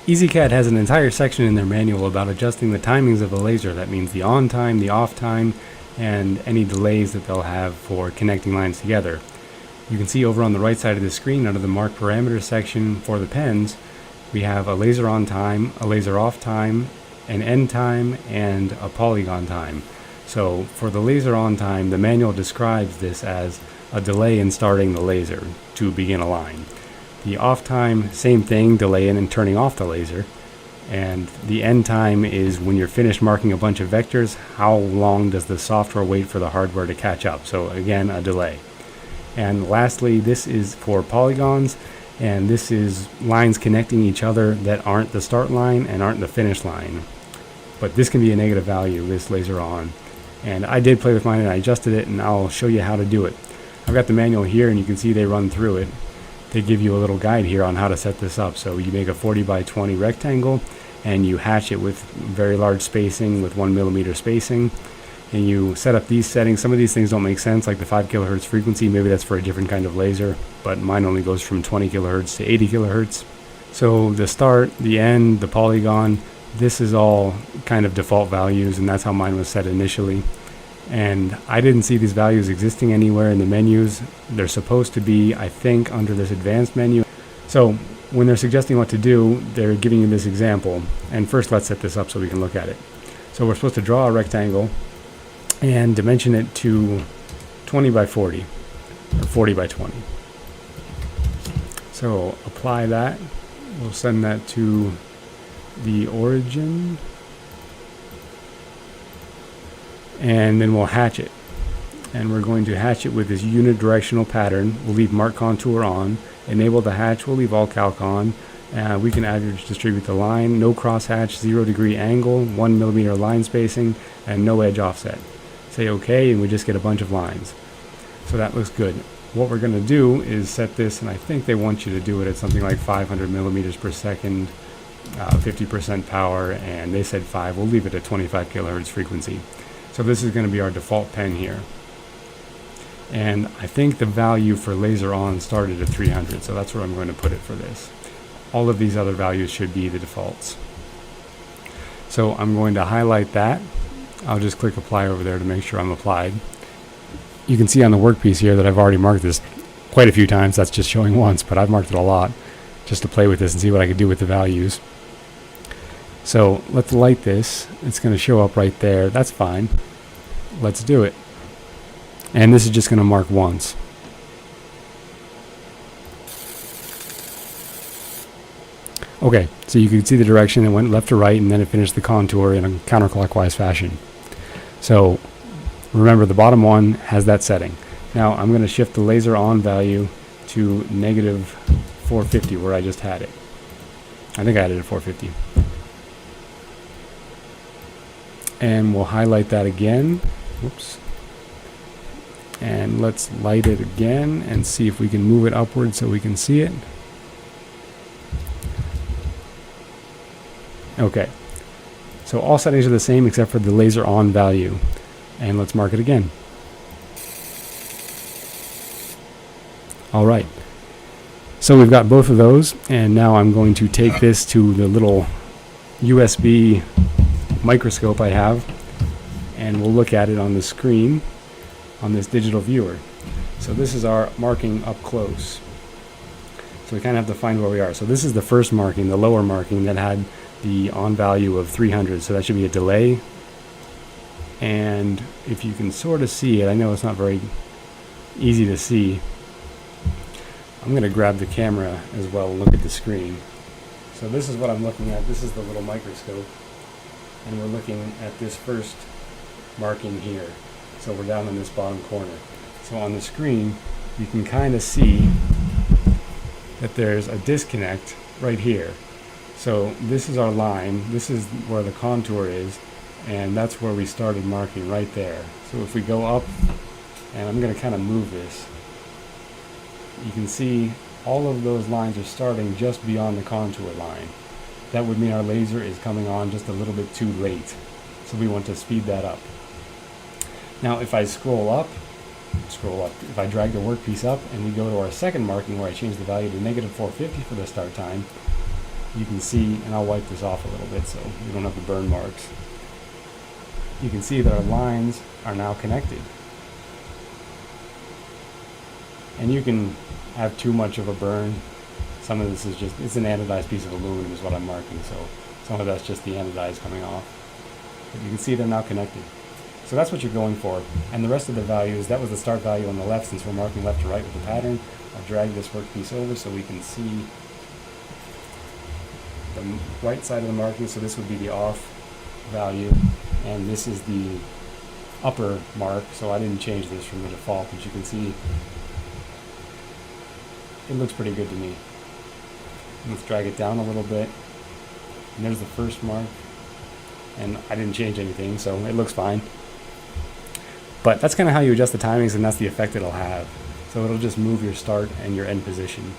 EZCAD has an entire section in their manual about adjusting the timings of a laser. That means the on time, the off time, and any delays that they'll have for connecting lines together. You can see over on the right side of the screen under the mark parameters section for the pens, we have a laser on time, a laser off time, an end time, and a polygon time. So for the laser on time, the manual describes this as a delay in starting the laser to begin a line. The off time, same thing, delay in and turning off the laser. And the end time is when you're finished marking a bunch of vectors, how long does the software wait for the hardware to catch up? So again, a delay. And lastly, this is for polygons, and this is lines connecting each other that aren't the start line and aren't the finish line. But this can be a negative value, this laser on. And I did play with mine and I adjusted it, and I'll show you how to do it. I've got the manual here and you can see they run through it. They give you a little guide here on how to set this up. So you make a 40 by 20 rectangle and you hatch it with very large spacing with 1 millimeter spacing, and you set up these settings. Some of these things don't make sense, like the 5 kilohertz frequency. Maybe that's for a different kind of laser, but mine only goes from 20 kilohertz to 80 kilohertz. So the start, the end, the polygon, this is all kind of default values, and that's how mine was set initially. And I didn't see these values existing anywhere in the menus. They're supposed to be, I think, under this advanced menu. So when they're suggesting what to do, they're giving you this example. And first, let's set this up so we can look at it. So we're supposed to draw a rectangle and dimension it to 20 by 40 or 40 by 20. So apply that. We'll send that to the origin. And then we'll hatch it, and we're going to hatch it with this unidirectional pattern. We'll leave mark contour on, enable the hatch, we'll leave all calc on. We can average distribute the line, no cross hatch, 0 degree angle, 1 millimeter line spacing, and no edge offset. Say OK, and we just get a bunch of lines. So that looks good. What we're going to do is set this, and I think they want you to do it at something like 500 millimeters per second, 50% power, and they said 5. We'll leave it at 25 kilohertz frequency. So this is going to be our default pen here. And I think the value for laser on started at 300, so that's where I'm going to put it for this. All of these other values should be the defaults. So I'm going to highlight that. I'll just click apply over there to make sure I'm applied. You can see on the workpiece here that I've already marked this quite a few times. That's just showing once, but I've marked it a lot just to play with this and see what I could do with the values. So let's light this. It's going to show up right there. That's fine. Let's do it. And this is just going to mark once. Okay, so you can see the direction. It went left to right, and then it finished the contour in a counterclockwise fashion. So remember, the bottom one has that setting. Now I'm going to shift the laser on value to negative 450 where I just had it. I think I had it at 450. And we'll highlight that again. Whoops. And let's light it again and see if we can move it upward so we can see it. Okay. So all settings are the same except for the laser on value. And let's mark it again. All right. So we've got both of those, and now I'm going to take this to the little USB microscope I have, and we'll look at it on the screen on this digital viewer. So this is our marking up close. So we kind of have to find where we are. So this is the first marking, the lower marking that had the on value of 300. So that should be a delay. And if you can sort of see it, I know it's not very easy to see. I'm going to grab the camera as well and look at the screen. So this is what I'm looking at. This is the little microscope. And we're looking at this first marking here. So we're down in this bottom corner. So on the screen, you can kind of see that there's a disconnect right here. So this is our line. This is where the contour is, and that's where we started marking right there. So if we go up, and I'm going to kind of move this, you can see all of those lines are starting just beyond the contour line. That would mean our laser is coming on just a little bit too late. So we want to speed that up. Now if I scroll up, if I drag the workpiece up and we go to our second marking where I change the value to negative 450 for the start time, you can see, and I'll wipe this off a little bit so you don't have the burn marks. You can see that our lines are now connected. And you can have too much of a burn. Some of this is just, it's an anodized piece of aluminum is what I'm marking, so some of that's just the anodized coming off. But you can see they're now connected. So that's what you're going for. And the rest of the values, that was the start value on the left since we're marking left to right with the pattern. I'll drag this workpiece over so we can see the right side of the marking. So this would be the off value, and this is the upper mark. So I didn't change this from the default, but you can see it looks pretty good to me. Let's drag it down a little bit. And there's the first mark. And I didn't change anything, so it looks fine. But that's kind of how you adjust the timings, and that's the effect it'll have. So it'll just move your start and your end position.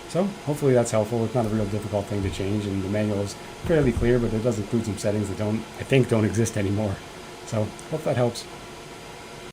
So hopefully that's helpful. It's not a real difficult thing to change, and the manual is fairly clear, but it does include some settings that I think don't exist anymore. So hope that helps.